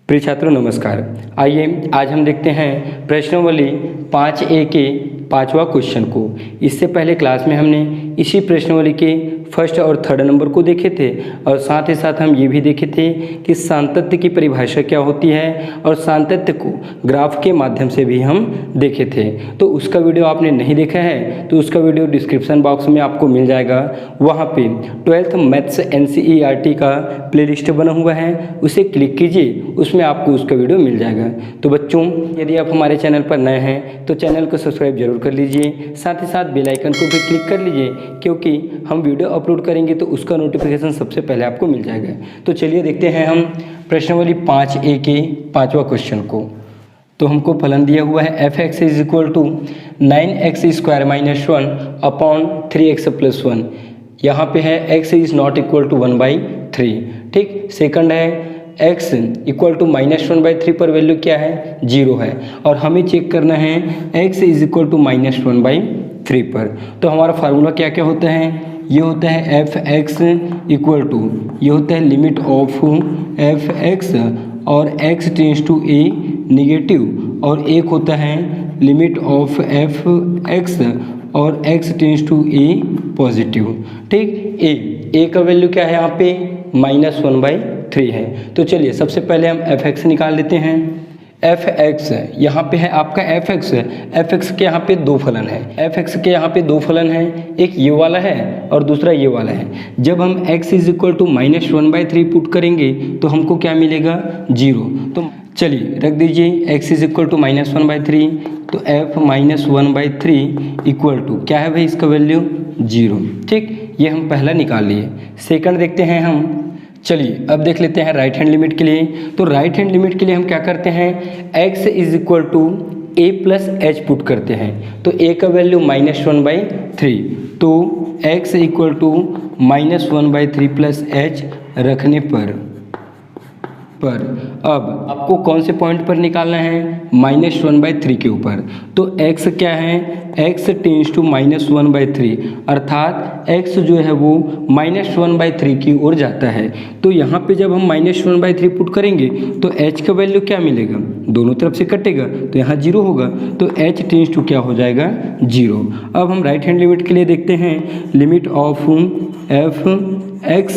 प्रिय छात्रों नमस्कार। आइए आज हम देखते हैं प्रश्नावली 5A के 5वां क्वेश्चन को। इससे पहले क्लास में हमने इसी प्रश्नावली के फर्स्ट और थर्ड नंबर को देखे थे और साथ ही साथ हम ये भी देखे थे कि सातत्य की परिभाषा क्या होती है और सातत्य को ग्राफ के माध्यम से भी हम देखे थे। तो उसका वीडियो आपने नहीं देखा है तो उसका वीडियो डिस्क्रिप्शन बॉक्स में आपको मिल जाएगा। वहाँ पे 12th मैथ्स NCERT का प्लेलिस्ट बना हुआ है, उसे क्लिक कीजिए, उसमें आपको उसका वीडियो मिल जाएगा। तो बच्चों, यदि आप हमारे चैनल पर नए हैं तो चैनल को सब्सक्राइब जरूर कर लीजिए, साथ ही साथ बेल आइकन को भी क्लिक कर लीजिए, क्योंकि हम वीडियो अपलोड करेंगे तो उसका नोटिफिकेशन सबसे पहले आपको मिल जाएगा। तो चलिए देखते हैं हम प्रश्नावली 5A के 5वां क्वेश्चन को। तो हमको फलन दिया हुआ है f(x) is equal to 9x square minus 1 upon 3x plus 1। यहाँ पे है x is not equal to 1/3। ठीक, सेकंड है x इक्वल टू -1/3 पर वैल्यू क्या है, 0 है, और हमें चेक करना है x इज इक्वल टू -1/3 पर। तो हमारा फार्मूला क्या क्या होता है, ये होता है f(x) इक्वल टू, ये होता है लिमिट ऑफ f(x) और x tends to a negative, और एक होता है लिमिट ऑफ f(x) और x tends to a positive. ठीक, a का वैल्यू क्या है यहाँ पे, -1/3 है। तो चलिए सबसे पहले हम f(x) निकाल लेते हैं। f(x) यहाँ पे है आपका f(x) के यहाँ पे दो फलन है, f(x) के यहाँ पे दो फलन है, एक ये वाला है और दूसरा ये वाला है। जब हम x is equal to -1/3 put करेंगे तो हमको क्या मिलेगा, 0। तो चलिए रख दीजिए x इज इक्वल टू -1/3, तो f -1/3 इक्वल टू क्या है भाई, इसका वैल्यू 0। ठीक, ये हम पहला निकाल लिए। सेकंड देखते हैं हम। चलिए अब देख लेते हैं राइट हैंड लिमिट के लिए। तो राइट हैंड लिमिट के लिए हम क्या करते हैं, x is equal to a plus h put करते हैं। तो a का वैल्यू -1/3, तो x equal to -1/3 plus h रखने पर अब आपको कौन से पॉइंट पर निकालना है, -1/3 के ऊपर। तो x क्या है, x टेंड्स टू -1/3, अर्थात x जो है वो -1/3 की ओर जाता है। तो यहाँ पे जब हम -1/3 पुट करेंगे तो h का वैल्यू क्या मिलेगा, दोनों तरफ से कटेगा तो यहाँ 0 होगा, तो h टेंड्स टू क्या हो जाएगा, 0। अब हम राइट हैंड लिमिट के लिए देखते हैं, limit of f(x)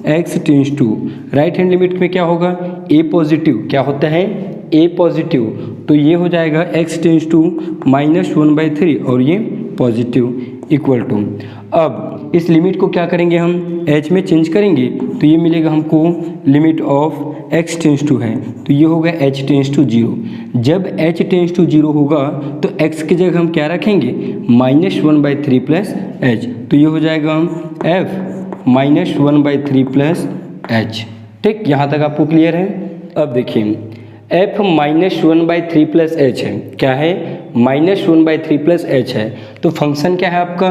x tends to, right hand limit में क्या होगा, a पॉजिटिव, क्या होता है a पॉजिटिव, तो ये हो जाएगा x टेंड्स टू -1/3 और ये पॉजिटिव इक्वल टू। अब इस लिमिट को क्या करेंगे हम, h में चेंज करेंगे तो ये मिलेगा हमको limit of x tends to है, तो ये होगा h टेंड्स टू 0। जब h टेंड्स टू 0 होगा तो x की जगह हम क्या रखेंगे, -1/3 प्लस h, तो ये हो जाएगा f -1/3 प्लस h। ठीक, यहाँ तक आपको क्लियर है। अब देखिए f -1/3 प्लस h है, क्या है, -1/3 प्लस h है। तो फंक्शन क्या है आपका,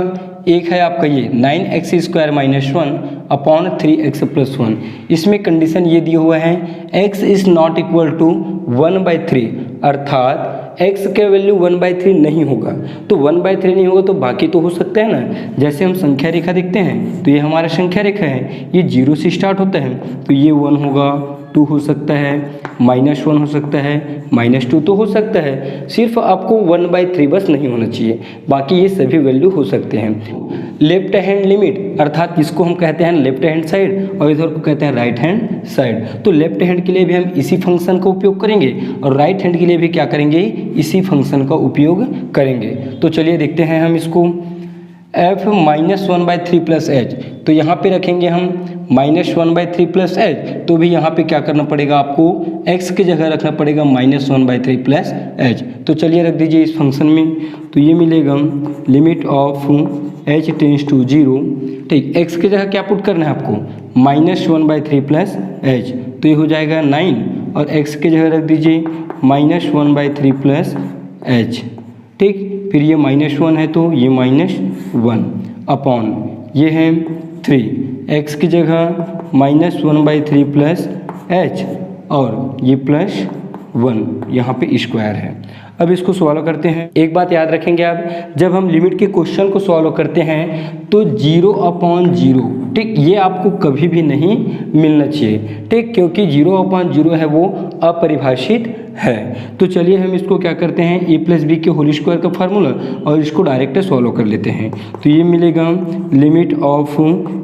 एक है आपका ये 9x square minus 1 upon 3x plus 1। इसमें कंडीशन ये दिया हुआ है x is not equal to 1/3, अर्थात x का वैल्यू 1/3 नहीं होगा। तो 1/3 नहीं होगा तो बाकी तो हो सकता है ना, जैसे हम संख्या रेखा देखते हैं तो ये हमारा संख्या रेखा है, ये 0 से स्टार्ट होता है, तो ये 1 होगा, 2 हो सकता है, -1 हो सकता है, -2 तो हो सकता है। सिर्फ आपको 1/3 बस नहीं होना चाहिए, बाकी ये सभी वैल्यू हो सकते हैं। लेफ्ट हैंड लिमिट, अर्थात जिसको हम कहते हैं लेफ्ट हैंड साइड और इधर को कहते हैं राइट हैंड साइड। तो लेफ्ट हैंड के लिए भी हम इसी फंक्शन का उपयोग करेंगे और राइट हैंड के लिए भी क्या करेंगे, इसी फंक्शन का उपयोग करेंगे। तो चलिए देखते हैं हम इसको, f -1/3 प्लस h, तो यहाँ पे रखेंगे हम -1/3 प्लस h, तो भी यहाँ पे क्या करना पड़ेगा आपको, x की जगह रखना पड़ेगा -1/3 प्लस h। तो चलिए रख दीजिए इस फंक्शन में, तो ये मिलेगा limit of h tends to 0। ठीक, x की जगह क्या पुट करना है आपको, -1/3 प्लस h, तो ये हो जाएगा 9, और x की जगह रख दीजिए -1/3 प्लस h। ठीक, फिर ये -1 है तो ये -1 अपॉन ये है 3, x की जगह -1/3 प्लस h और ये प्लस 1, यहाँ पे स्क्वायर है। अब इसको सॉल्व करते हैं। एक बात याद रखेंगे आप, जब हम लिमिट के क्वेश्चन को सॉल्व करते हैं तो 0/0, ठीक, ये आपको कभी भी नहीं मिलना चाहिए, ठीक, क्योंकि 0/0 है वो अपरिभाषित है। तो चलिए हम इसको क्या करते हैं, a + b के होल स्क्वायर का फार्मूला, और इसको डायरेक्ट सॉल्व कर लेते हैं। तो ये मिलेगा limit of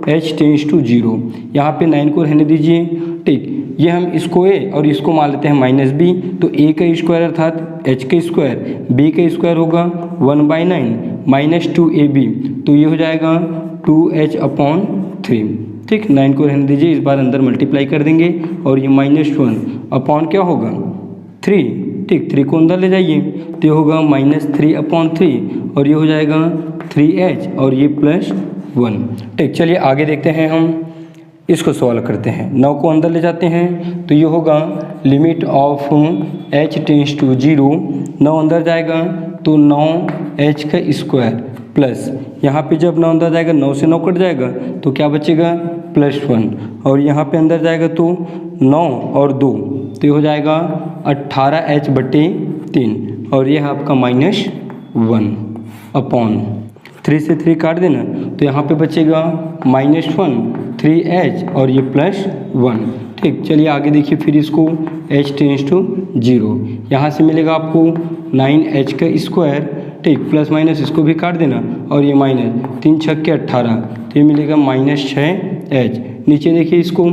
h tends to 0, यहाँ पे 9 को रहने दीजिए, ठीक, ये हम इसको a और इसको मान लेते हैं -b, तो a का स्क्वायर अर्थात h का स्क्वायर, b का स्क्वायर होगा 1/9 -2ab, तो ये हो जाएगा 2h/3, ठीक, 9 को रहने दीजिए, इस बार अंदर मल्टीप्लाई कर देंगे और ये -1 अपॉन क्या होगा 3, ठीक, 3 को अंदर ले जाइए तो ये होगा -3/3 और ये हो जाएगा 3h और ये +1, ठीक। चलिए आगे देखते हैं, हम इसको सॉल्व करते हैं। 9 को अंदर ले जाते हैं तो ये होगा limit of h tends to 0, 9 अंदर जाएगा तो 9h का स्क्वायर प्लस, यहाँ पे जब 9 अंदर जाएगा 9 से 9 कट जाएगा तो क्या बचेगा +1, और यहाँ पे अंदर जाएगा तो 9 और 2 तो ये हो जाएगा 18h/3 और ये है आपका -1 अपॉन 3 से 3 काट देना तो यहाँ पे बचेगा -1 3h और ये +1, ठीक। चलिए आगे देखिए, फिर इसको h टेंड्स टू 0, यहाँ से मिलेगा आपको 9h का स्क्वायर, ठीक, प्लस माइनस इसको भी काट देना और ये -3 × 6 = 18 तो ये मिलेगा -6h। नीचे देखिए इसको,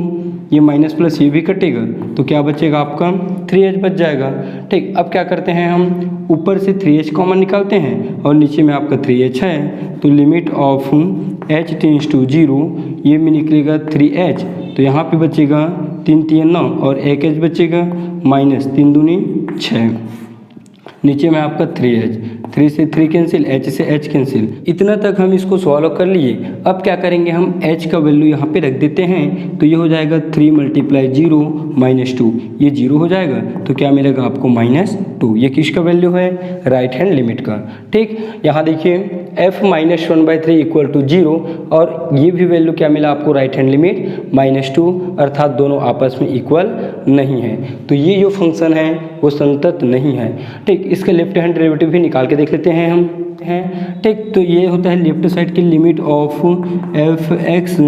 ये माइनस प्लस ये भी कटेगा तो क्या बचेगा आपका 3h बच जाएगा, ठीक। अब क्या करते हैं, हम ऊपर से 3h कॉमन निकालते हैं और नीचे में आपका 3h है, तो limit of h tends to 0, ये में निकलेगा 3h, तो यहाँ पे बचेगा 3 × 3 = 9 और 1h बचेगा, -3 दूनी 6, नीचे में आपका 3h, 3 से 3 कैंसिल, h से h कैंसिल। इतना तक हम इसको सॉल्व कर लिए। अब क्या करेंगे, हम h का वैल्यू यहाँ पे रख देते हैं तो ये हो जाएगा 3 × 0 -2, ये 0 हो जाएगा तो क्या मिलेगा आपको -2। ये किसका वैल्यू है, राइट हैंड लिमिट का, ठीक। यहाँ देखिए f -1/3 = 0 और ये भी वैल्यू क्या मिला आपको, राइट हैंड लिमिट -2, अर्थात दोनों आपस में इक्वल नहीं है, तो ये जो फंक्शन है वो संतत नहीं है, ठीक। इसका लेफ्ट हैंड डेरिवेटिव भी निकाल के देख लेते हैं हम, ठीक। तो ये होता है लेफ्ट साइड की limit of f(x)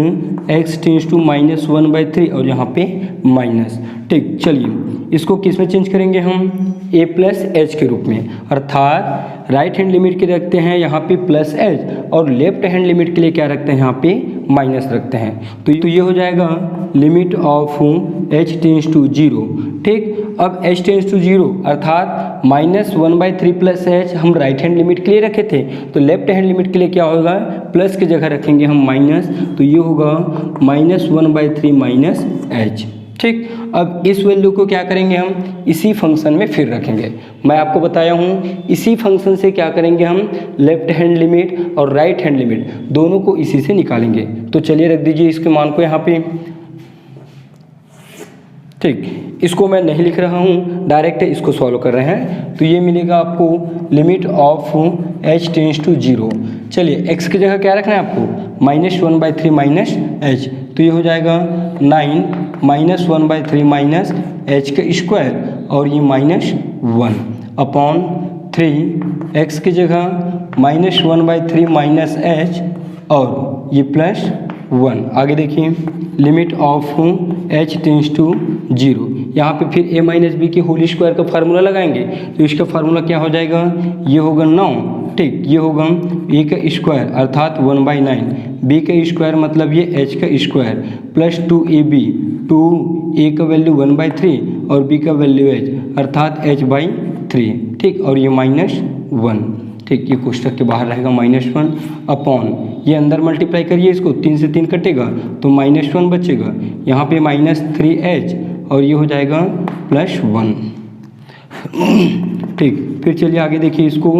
x tends to -1/3 और यहाँ पे माइनस, ठीक। चलिए इसको किस में चेंज करेंगे हम, a + h के रूप में, अर्थात राइट हैंड लिमिट के रखते हैं यहाँ पे +h और लेफ्ट हैंड लिमिट के लिए क्या रखते हैं, यहाँ पे माइनस रखते हैं, तो ये हो जाएगा limit of h tends to 0, ठीक। अब h टेंड्स टू 0 अर्थात -1/3 + h हम राइट हैंड लिमिट के लिए रखे थे, तो लेफ्ट हैंड लिमिट के लिए क्या होगा, प्लस की जगह रखेंगे हम माइनस, तो ये होगा -1/3 -h, ठीक। अब इस वैल्यू को क्या करेंगे, हम इसी फंक्शन में फिर रखेंगे। मैं आपको बताया हूँ इसी फंक्शन से क्या करेंगे, हम लेफ्ट हैंड लिमिट और राइट हैंड लिमिट दोनों को इसी से निकालेंगे। तो चलिए रख दीजिए इसके मान को यहाँ पे, ठीक। इसको मैं नहीं लिख रहा हूँ, डायरेक्ट इसको सॉल्व कर रहे हैं, तो ये मिलेगा आपको limit of h tends to 0। चलिए x की जगह क्या रखना है आपको, -1/3 -h, तो ये हो जाएगा 9 -1/3 -h का स्क्वायर और ये -1 अपॉन 3, x की जगह -1/3 -h और ये +1। आगे देखिए limit of h tends to 0, यहाँ पे फिर a - b के होल स्क्वायर का फार्मूला लगाएंगे, तो इसका फार्मूला क्या हो जाएगा, ये होगा 9, ठीक। ये होगा a का स्क्वायर अर्थात 1/9, b का स्क्वायर मतलब ये h का स्क्वायर प्लस 2ab, 2a का वैल्यू 1/3 और b का वैल्यू h अर्थात h/3, ठीक। और ये -1, ठीक। ये कोष्टक के बाहर रहेगा -1 अपॉन, ये अंदर मल्टीप्लाई करिए इसको, 3 से 3 कटेगा तो -1 बचेगा, यहाँ पे -3h और ये हो जाएगा +1, ठीक। फिर चलिए आगे देखिए इसको,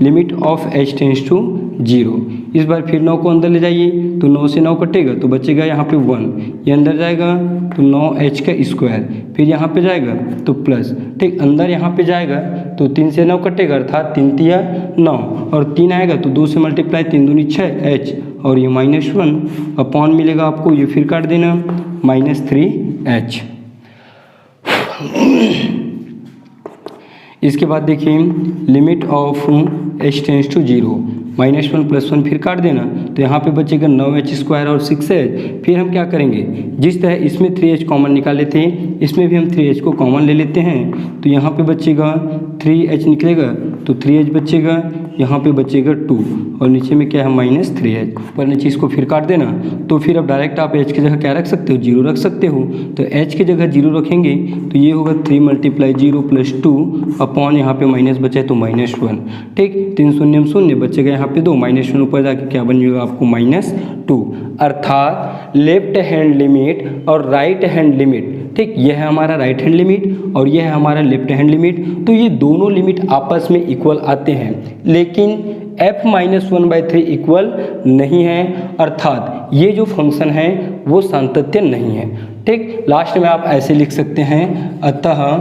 limit of h tends to 0, इस बार फिर 9 को अंदर ले जाइए तो 9 से 9 कटेगा तो बचेगा यहाँ पे 1, ये अंदर जाएगा तो 9h का स्क्वायर, फिर यहाँ पे जाएगा तो प्लस, ठीक। अंदर यहाँ पे जाएगा तो 3 से 9 कटेगा अर्थात 3 × 3 = 9 और 3 आएगा तो 2 से मल्टीप्लाई, 3 दूनी 6h और ये -1 अपॉन मिलेगा आपको, ये फिर काट देना -3h। इसके बाद देखिए limit of h tends to 0, -1 + 1 फिर काट देना, तो यहाँ पे बचेगा 9h² और 6h। फिर हम क्या करेंगे, जिस तरह इसमें 3h कॉमन निकाल लेते हैं, इसमें भी हम 3h को कॉमन ले लेते हैं, तो यहाँ पे बचेगा 3h निकलेगा, तो 3h बचेगा, यहाँ पे बचेगा 2 और नीचे में क्या है -3h। पर नीचे इसको फिर काट देना, तो फिर अब डायरेक्ट आप h की जगह क्या रख सकते हो, 0 रख सकते हो। तो h की जगह 0 रखेंगे तो ये होगा 3 × 0 + 2 अपॉन यहाँ पे माइनस बचा है तो -1। ठीक, 3 शून्य शून्य बचेगा यहाँ पे 2, -1 ऊपर जाके क्या बन जाएगा आपको -2। अर्थात लेफ्ट हैंड लिमिट और राइट हैंड लिमिट, ठीक, यह है हमारा राइट हैंड लिमिट और यह है हमारा लेफ्ट हैंड लिमिट, तो ये दोनों लिमिट आपस में इक्वल आते हैं, लेकिन f-1/3 इक्वल नहीं है, अर्थात ये जो फंक्शन है वो सातत्य नहीं है। ठीक, लास्ट में आप ऐसे लिख सकते हैं, अतः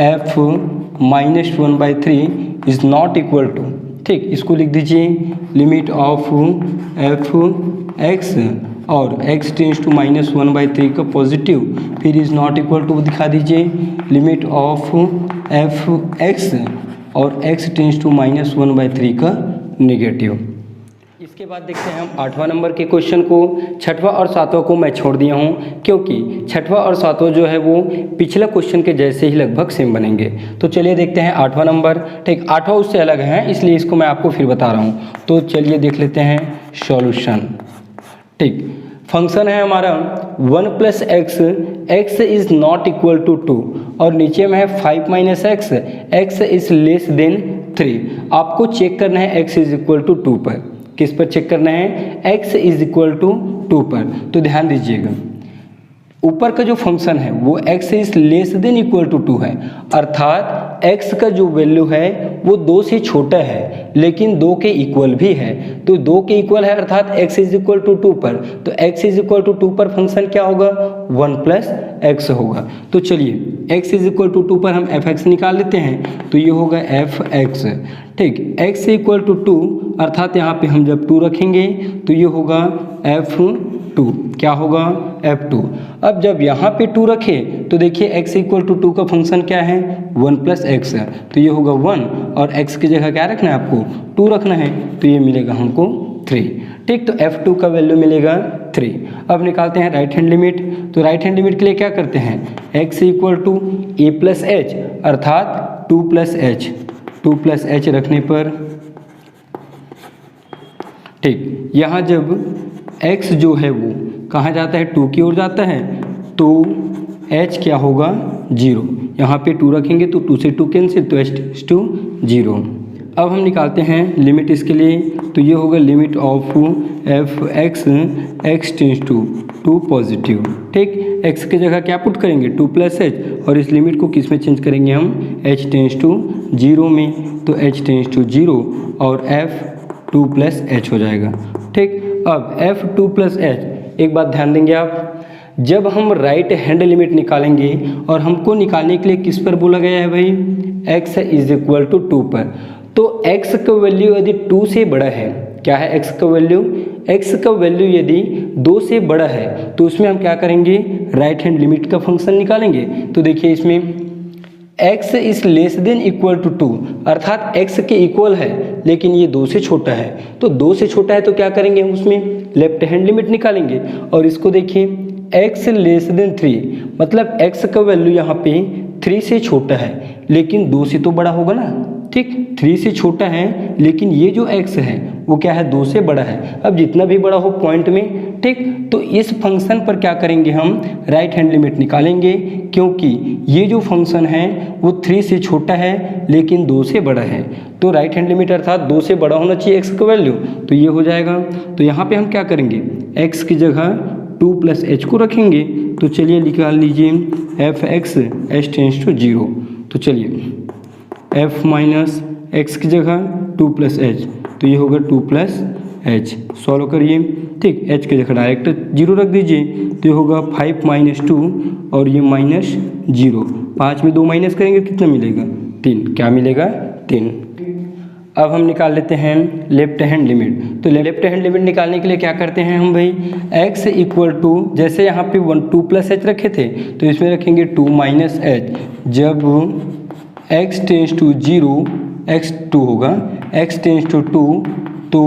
f-1/3 is not equal to, ठीक, इसको लिख दीजिए लिमिट ऑफ f(x) और x टेंस टू -1/3 का पॉजिटिव, फिर इज नॉट इक्वल टू दिखा दीजिए लिमिट ऑफ f(x) और x टेंस टू -1/3 का नेगेटिव। इसके बाद देखते हैं हम 8वां नंबर के क्वेश्चन को। 6वां और 7वां को मैं छोड़ दिया हूं क्योंकि 6वां और 7वां जो है वो पिछला क्वेश्चन के जैसे ही लगभग सेम बनेंगे। तो चलिए देखते हैं 8वां नंबर। ठीक, 8वां उससे अलग है इसलिए इसको मैं आपको फिर बता रहा हूं। तो चलिए देख लेते हैं सॉल्यूशन। ठीक, फंक्शन है हमारा 1 + x, x is not equal to 2 और नीचे में है 5 - x, x is less than 3। आपको चेक करना है x इज इक्वल टू 2 पर। किस पर चेक करना है, x इज इक्वल टू 2 पर। तो ध्यान दीजिएगा ऊपर का जो फंक्शन है वो x is less than equal to 2 है, अर्थात x का जो वैल्यू है वो 2 से छोटा है लेकिन 2 के इक्वल भी है। तो 2 के इक्वल है अर्थात x इज इक्वल टू 2 पर, तो x इज इक्वल टू 2 पर फंक्शन क्या होगा, 1 + x होगा। तो चलिए x इज इक्वल टू 2 पर हम f(x) निकाल लेते हैं, तो ये होगा f(x). ठीक, x इक्वल टू 2 अर्थात यहाँ पे हम जब 2 रखेंगे तो ये होगा f2, क्या होगा f2। अब जब यहाँ पे 2 रखे तो देखिए x इक्वल टू 2 का फंक्शन क्या है, 1 + x, तो ये होगा 1 और x की जगह क्या रखना है आपको, 2 रखना है, तो ये मिलेगा हमको 3। ठीक, तो f2 का वैल्यू मिलेगा 3। अब निकालते हैं राइट हैंड लिमिट। तो राइट हैंड लिमिट के लिए क्या करते हैं, x equal to a + h अर्थात 2 + h, 2 + h रखने पर, ठीक, यहाँ जब x जो है वो कहाँ जाता है, 2 की ओर जाता है, तो h क्या होगा 0। यहाँ पे 2 रखेंगे तो 2 से 2 कैंसिल, तो h टेंस टू 0। अब हम निकालते हैं लिमिट इसके लिए, तो ये होगा limit of f(x), x tends to 2 positive. ठीक, x की जगह क्या पुट करेंगे, 2 + h और इस लिमिट को किस में चेंज करेंगे हम, h टेंस टू 0 में, तो h टेंस टू 0 और f2 + h हो जाएगा। ठीक, अब f2 + h, एक बात ध्यान देंगे आप, जब हम राइट हैंड लिमिट निकालेंगे और हमको निकालने के लिए किस पर बोला गया है भाई, x इज इक्वल टू 2 पर, तो x का वैल्यू यदि 2 से बड़ा है, क्या है x का वैल्यू, x का वैल्यू यदि 2 से बड़ा है तो उसमें हम क्या करेंगे, राइट हैंड लिमिट का फंक्शन निकालेंगे। तो देखिए इसमें x is less than equal to 2 अर्थात x के इक्वल है लेकिन ये 2 से छोटा है, तो 2 से छोटा है तो क्या करेंगे हम उसमें लेफ्ट हैंड लिमिट निकालेंगे। और इसको देखिए x लेस देन 3 मतलब x का वैल्यू यहाँ पे 3 से छोटा है लेकिन 2 से तो बड़ा होगा ना। ठीक, 3 से छोटा है लेकिन ये जो x है वो क्या है, 2 से बड़ा है। अब जितना भी बड़ा हो पॉइंट में, ठीक, तो इस फंक्शन पर क्या करेंगे हम, राइट हैंड लिमिट निकालेंगे क्योंकि ये जो फंक्शन है वो 3 से छोटा है लेकिन 2 से बड़ा है। तो राइट हैंड लिमिट अर्थात 2 से बड़ा होना चाहिए x का वैल्यू, तो ये हो जाएगा। तो यहाँ पे हम क्या करेंगे, x की जगह 2 + h को रखेंगे। तो चलिए निकाल लीजिए f(x), h टेंस टू 0। तो चलिए f - x की जगह 2 + h, तो ये होगा 2 + h, सॉल्व करिए। ठीक, h की जगह डायरेक्ट 0 रख दीजिए, तो ये होगा 5 - 2 और ये -0, 5 में 2 माइनस करेंगे कितना मिलेगा, 3, क्या मिलेगा 3। अब हम निकाल लेते हैं लेफ्ट हैंड लिमिट। तो लेफ्ट हैंड लिमिट निकालने के लिए क्या करते हैं हम भाई, x इक्वल टू, जैसे यहाँ पे 2 + h रखे थे तो इसमें रखेंगे 2 - h। जब x टेंस टू 0 x2 होगा, x टेंस टू 2 तो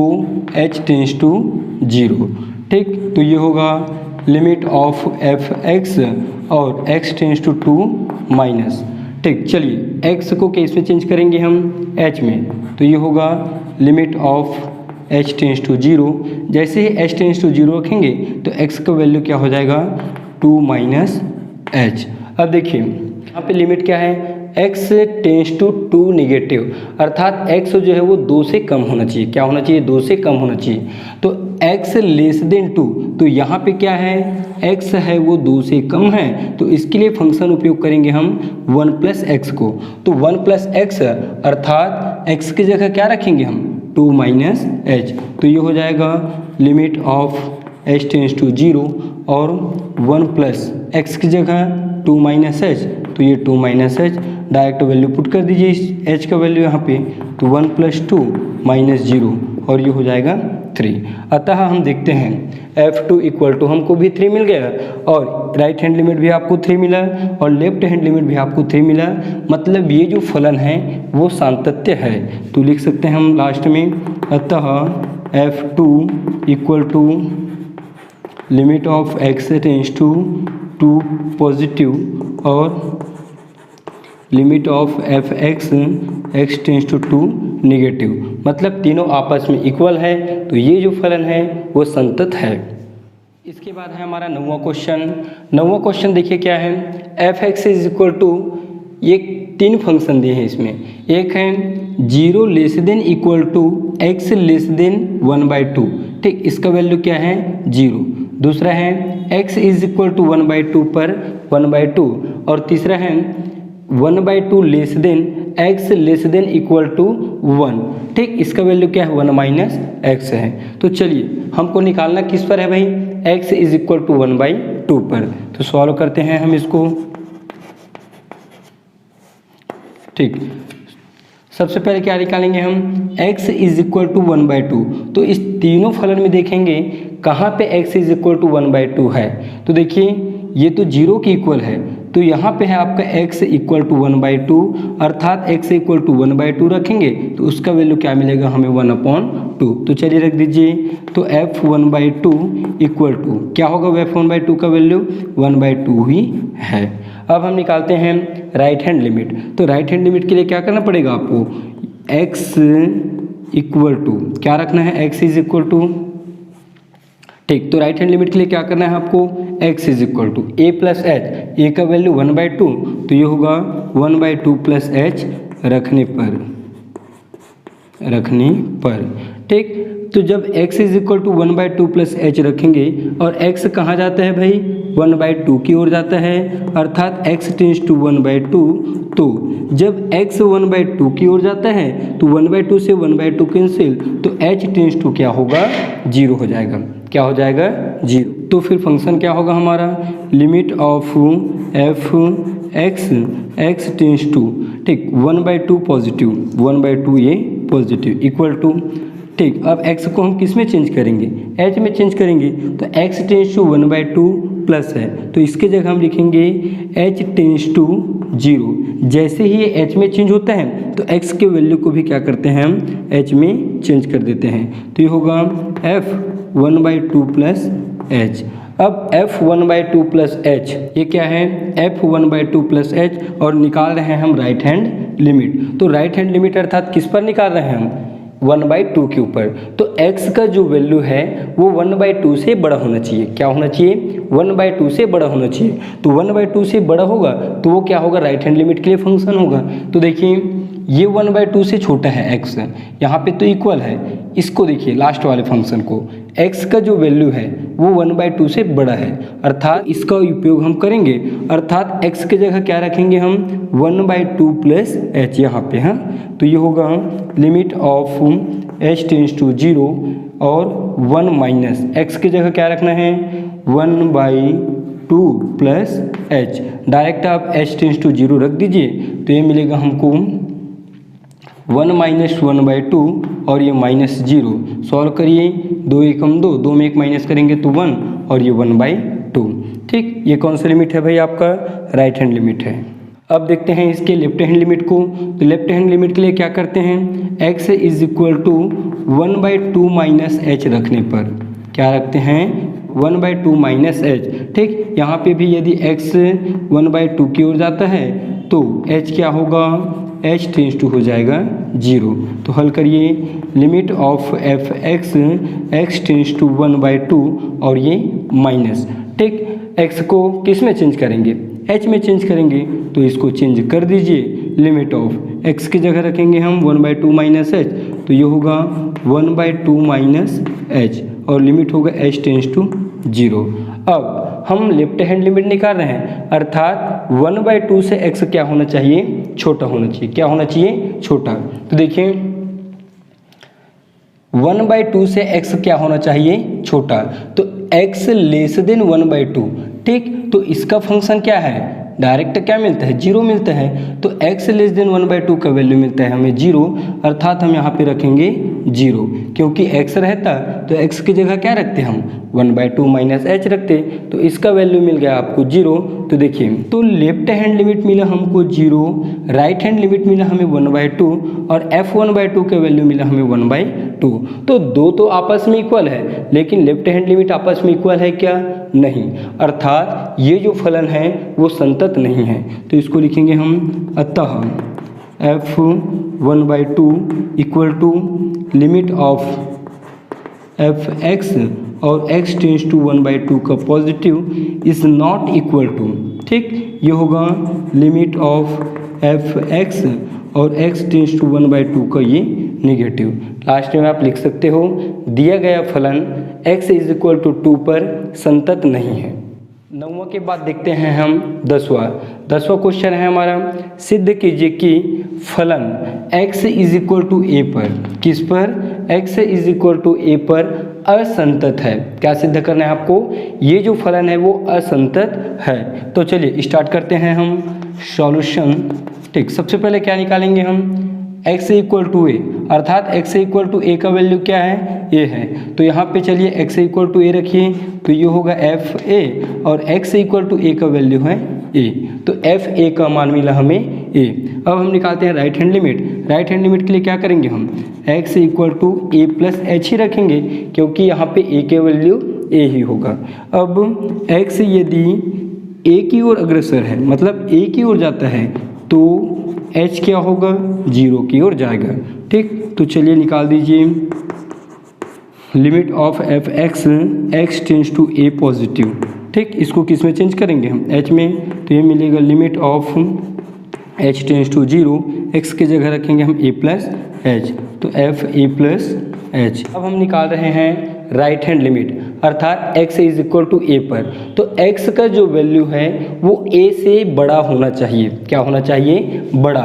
h टेंस टू 0। ठीक, तो ये होगा लिमिट ऑफ f(x) और x टेंस टू 2 माइनस। ठीक, चलिए x को केस में चेंज करेंगे हम h में, तो ये होगा limit of h tends to 0। जैसे ही h टेंस टू 0 रखेंगे तो x का वैल्यू क्या हो जाएगा 2 माइनस h। अब देखिए यहाँ पे लिमिट क्या है, x टेंस टू 2 निगेटिव, अर्थात x जो है वो 2 से कम होना चाहिए। क्या होना चाहिए, 2 से कम होना चाहिए। तो x लेस देन 2, तो यहाँ पे क्या है, x है वो 2 से कम है, तो इसके लिए फंक्शन उपयोग करेंगे हम 1 प्लस एक्स को। तो 1 प्लस एक्स अर्थात x की जगह क्या रखेंगे हम 2 माइनस h, तो ये हो जाएगा limit of h tends to 0 और 1 प्लस एक्स की जगह 2 माइनस h, तो ये 2 minus h direct value put कर दीजिए इस h का वैल्यू यहाँ पे, तो 1 प्लस 2 माइनस 0 और ये हो जाएगा 3। अतः हम देखते हैं f2 इक्वल टू हमको भी 3 मिल गया और राइट हैंड लिमिट भी आपको 3 मिला और लेफ्ट हैंड लिमिट भी आपको 3 मिला, मतलब ये जो फलन है वो सातत्य है। तो लिख सकते हैं हम लास्ट में, अतः f2 equal to limit of x tends to 2 positive और limit of f(x) x tends to 2 negative, मतलब तीनों आपस में इक्वल है, तो ये जो फलन है वो संतत है। इसके बाद है हमारा 9वां क्वेश्चन। 9वां क्वेश्चन देखिए क्या है, f(x) इज इक्वल टू, ये 3 फंक्शन दिए हैं इसमें, एक है 0 less than equal to x less than 1/2। ठीक, इसका वैल्यू क्या है 0। दूसरा है x इज इक्वल टू 1/2 पर 1/2 और तीसरा है 1/2 less than x less than equal to 1। ठीक, इसका वैल्यू क्या है 1 माइनस एक्स है। तो चलिए हमको निकालना किस पर है भाई, x इज इक्वल टू 1/2 पर। तो सॉल्व करते हैं हम इसको। ठीक, सबसे पहले क्या निकालेंगे हम, x इज इक्वल टू 1/2। तो इस तीनों फलन में देखेंगे कहाँ पे x इज इक्वल टू 1/2 है, तो देखिए ये तो 0 के इक्वल है, तो यहाँ पे है आपका x इक्वल टू 1/2, अर्थात x इक्वल टू 1/2 रखेंगे तो उसका वैल्यू क्या मिलेगा हमें 1/2। तो चलिए रख दीजिए, तो f1/2 इक्वल टू क्या होगा, f1/2 का वैल्यू 1/2 ही है। अब हम निकालते हैं राइट हैंड लिमिट। तो राइट हैंड लिमिट के लिए क्या करना पड़ेगा आपको, x इक्वल टू क्या रखना है, x इज इक्वल टू, ठीक, तो राइट हैंड लिमिट के लिए क्या करना है आपको, x is equal to a plus h, a का वैल्यू 1/2, तो ये होगा 1/2 प्लस एच रखने पर। ठीक, तो जब x is equal to 1/2 plus h रखेंगे और x कहाँ जाता है भाई 1/2 की ओर जाता है, अर्थात x टेंस टू 1/2, तो जब x 1/2 की ओर जाता है तो 1/2 से 1/2 कैंसिल, तो h टेंस टू क्या होगा 0 हो जाएगा। क्या हो जाएगा 0। तो फिर फंक्शन क्या होगा हमारा, limit of f(x) x tends to, ठीक, 1/2 पॉजिटिव, 1/2 ये पॉजिटिव इक्वल टू, ठीक, अब x को हम किस में चेंज करेंगे, h में चेंज करेंगे, तो x टेंस टू 1/2 प्लस है, तो इसके जगह हम लिखेंगे h टेंस टू 0। जैसे ही ये h में चेंज होता है तो x के वैल्यू को भी क्या करते हैं हम h में चेंज कर देते हैं, तो ये होगा f1/2 प्लस h। अब f1/2 प्लस h ये क्या है, f1/2 प्लस h, और निकाल रहे हैं हम राइट हैंड लिमिट। तो राइट हैंड लिमिट अर्थात किस पर निकाल रहे हैं हम, 1/2 के ऊपर। तो x का जो वैल्यू है वो 1/2 से बड़ा होना चाहिए। क्या होना चाहिए, 1/2 से बड़ा होना चाहिए। तो 1/2 से बड़ा होगा तो वो क्या होगा, राइट हैंड लिमिट के लिए फंक्शन होगा। तो देखिए ये 1/2 से छोटा है x, यहाँ पे तो इक्वल है। इसको देखिए लास्ट वाले फंक्शन को, x का जो वैल्यू है वो 1/2 से बड़ा है, अर्थात इसका उपयोग हम करेंगे, अर्थात x की जगह क्या रखेंगे हम 1/2 प्लस h यहाँ पे। हाँ, तो ये होगा limit of h tends to 0 और 1 माइनस x की जगह क्या रखना है 1/2 प्लस h। डायरेक्ट आप h टेंस टू 0 रख दीजिए, तो ये मिलेगा हमको 1 माइनस 1/2 और ये माइनस 0। सॉल्व करिए, 2 एकम 2, 2 में 1 माइनस करेंगे तो 1 और ये 1/2। ठीक, ये कौन सा लिमिट है भाई, आपका राइट हैंड लिमिट है। अब देखते हैं इसके लेफ्ट हैंड लिमिट को। तो लेफ्ट हैंड लिमिट के लिए क्या करते हैं, x is equal to 1/2 minus h रखने पर क्या रखते हैं, 1/2 माइनस एच। ठीक, यहाँ पे भी यदि x 1/2 की ओर जाता है तो h क्या होगा, h टेंस टू हो जाएगा 0। तो हल करिए, limit of f x tends to 1/2 और ये माइनस। ठीक, x को किस में चेंज करेंगे, h में चेंज करेंगे, तो इसको चेंज कर दीजिए। लिमिट ऑफ x की जगह रखेंगे हम 1/2 माइनस एच, तो ये होगा 1/2 माइनस एच और लिमिट होगा h टेंस टू 0। अब हम लेफ्ट हैंड लिमिट निकाल रहे हैं, अर्थात 1/2 से x क्या होना चाहिए, छोटा होना चाहिए। क्या होना चाहिए, छोटा। तो देखिए 1/2 से x क्या होना चाहिए, छोटा। तो x लेस देन 1/2। ठीक, तो इसका फंक्शन क्या है, डायरेक्ट क्या मिलता है, 0 मिलता है। तो x लेस देन 1/2 का वैल्यू मिलता है हमें 0, अर्थात हम यहाँ पे रखेंगे 0, क्योंकि x रहता तो x की जगह क्या रखते हम, 1/2 माइनस एच रखते, तो इसका वैल्यू मिल गया आपको 0। तो देखिए, तो लेफ्ट हैंड लिमिट मिला हमको 0, राइट हैंड लिमिट मिला हमें 1/2 और f1/2 का वैल्यू मिला हमें 1/2। तो दो तो आपस में इक्वल है, लेकिन लेफ्ट हैंड लिमिट आपस में इक्वल है क्या, नहीं, अर्थात ये जो फलन है वो संतत नहीं है। तो इसको लिखेंगे हम, अतः f1/2 equal to limit of f x और x टेंस टू 1/2 का positive is not equal to. ठीक, ये होगा लिमिट ऑफ एफ एक्स और x टेंस टू 1/2 का ये निगेटिव। लास्ट में आप लिख सकते हो, दिया गया फलन x इज इक्वल टू 2 पर संतत नहीं है। 9वां के बाद देखते हैं हम 10वां क्वेश्चन है हमारा, सिद्ध कीजिए कि फलन x is equal to a पर, किस पर, x is equal to a पर असंतत है। क्या सिद्ध करना है आपको, ये जो फलन है वो असंतत है। तो चलिए स्टार्ट करते हैं हम सॉल्यूशन। ठीक, सबसे पहले क्या निकालेंगे हम, x इक्वल टू a, अर्थात x इक्वल टू a का वैल्यू क्या है, a है। तो यहाँ पे चलिए x इक्वल टू a रखिए, तो ये होगा एफ ए और x इक्वल टू a का वैल्यू है a, तो एफ ए का मान मिला हमें a। अब हम निकालते हैं right hand limit. Right hand limit के लिए क्या करेंगे हम, x equal to a plus h ही रखेंगे, क्योंकि यहाँ पे a के वैल्यू a ही होगा। अब x यदि a की ओर अग्रसर है, मतलब a की ओर जाता है, तो h क्या होगा, 0 की ओर जाएगा। ठीक, तो चलिए निकाल दीजिए, limit of f x tends to a positive. ठीक, इसको किस में चेंज करेंगे हम, h में, तो ये मिलेगा limit of h tends to 0, x की जगह रखेंगे हम a प्लस एच, तो एफ ए प्लस एच। अब हम निकाल रहे हैं राइट हैंड लिमिट, अर्थात x is equal to a पर। तो x का जो वैल्यू है वो a से बड़ा होना चाहिए। क्या होना चाहिए, बड़ा।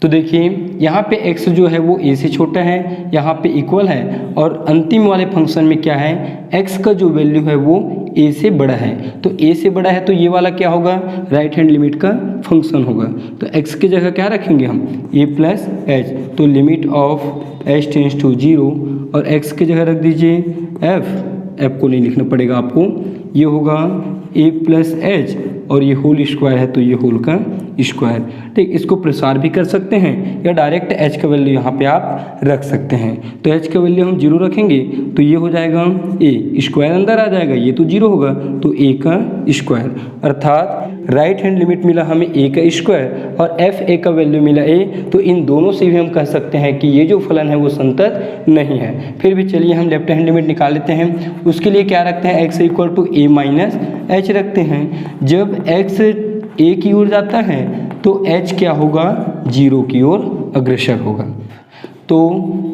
तो देखिए यहाँ पे x जो है वो a से छोटा है, यहाँ पे इक्वल है, और अंतिम वाले फंक्शन में क्या है, x का जो वैल्यू है वो a से बड़ा है। तो a से बड़ा है तो ये वाला क्या होगा, राइट हैंड लिमिट का फंक्शन होगा। तो x की जगह क्या रखेंगे हम, a प्लस एच, तो limit of h tends to 0 और x की जगह रख दीजिए f को नहीं लिखना पड़ेगा आपको, ये होगा a प्लस एच और ये होल स्क्वायर है तो ये होल का स्क्वायर। ठीक, इसको प्रसार भी कर सकते हैं या डायरेक्ट h का वैल्यू यहाँ पे आप रख सकते हैं। तो h का वैल्यू हम 0 रखेंगे तो ये हो जाएगा a, स्क्वायर अंदर आ जाएगा, ये तो 0 होगा तो a का स्क्वायर, अर्थात राइट हैंड लिमिट मिला हमें a का स्क्वायर और एफ ए का वैल्यू मिला a। तो इन दोनों से भी हम कह सकते हैं कि ये जो फलन है वो संतत नहीं है। फिर भी चलिए हम लेफ्ट हैंड लिमिट निकाल लेते हैं। उसके लिए क्या रखते हैं, x equal to a minus h रखते हैं। जब x a की ओर जाता है तो h क्या होगा, 0 की ओर अग्रसर होगा। तो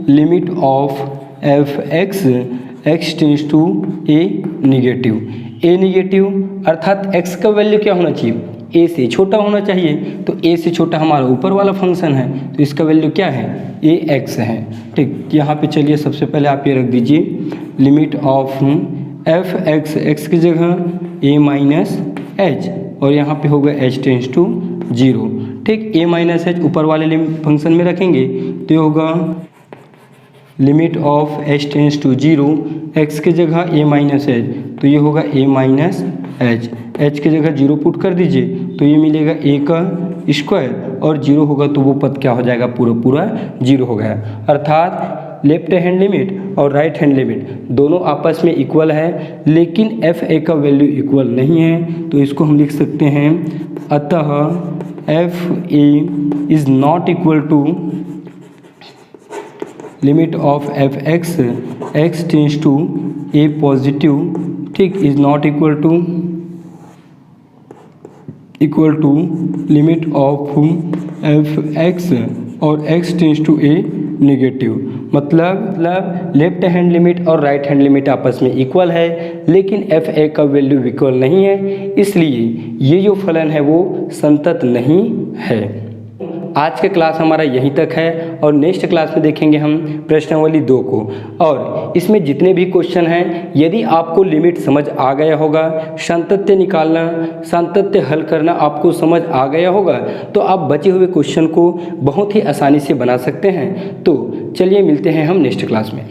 limit of f x tends to a negative, अर्थात x का वैल्यू क्या होना चाहिए, a से छोटा होना चाहिए। तो a से छोटा हमारा ऊपर वाला फंक्शन है, तो इसका वैल्यू क्या है, ax है। ठीक, यहाँ पे चलिए सबसे पहले आप ये रख दीजिए, लिमिट ऑफ एफ एक्स की जगह a माइनस एच और यहाँ पे होगा h टेंस टू 0। ठीक, a माइनस एच ऊपर वाले फंक्शन में रखेंगे तो ये होगा limit of h tends to 0, x की जगह a माइनस एच, तो ये होगा a माइनस एच, h की जगह 0 पुट कर दीजिए तो ये मिलेगा a का स्क्वायर और 0 होगा तो वो पद क्या हो जाएगा, पूरा पूरा 0 हो गया। अर्थात लेफ्ट हैंड लिमिट और राइट हैंड लिमिट दोनों आपस में इक्वल है, लेकिन एफ ए का वैल्यू इक्वल नहीं है, तो इसको हम लिख सकते हैं अतः f a is not equal to limit of f x, x tends to a positive, ठीक, is not equal to limit of f x और x tends to a negative. मतलब लेफ्ट हैंड लिमिट और right hand limit आपस में equal है, लेकिन F a का value equal नहीं है, इसलिए ये जो फलन है वो संतत नहीं है। आज का क्लास हमारा यहीं तक है और नेक्स्ट क्लास में देखेंगे हम प्रश्नावली 2 को, और इसमें जितने भी क्वेश्चन हैं यदि आपको लिमिट समझ आ गया होगा, सातत्य निकालना, सातत्य हल करना आपको समझ आ गया होगा, तो आप बचे हुए क्वेश्चन को बहुत ही आसानी से बना सकते हैं। तो चलिए मिलते हैं हम नेक्स्ट क्लास में।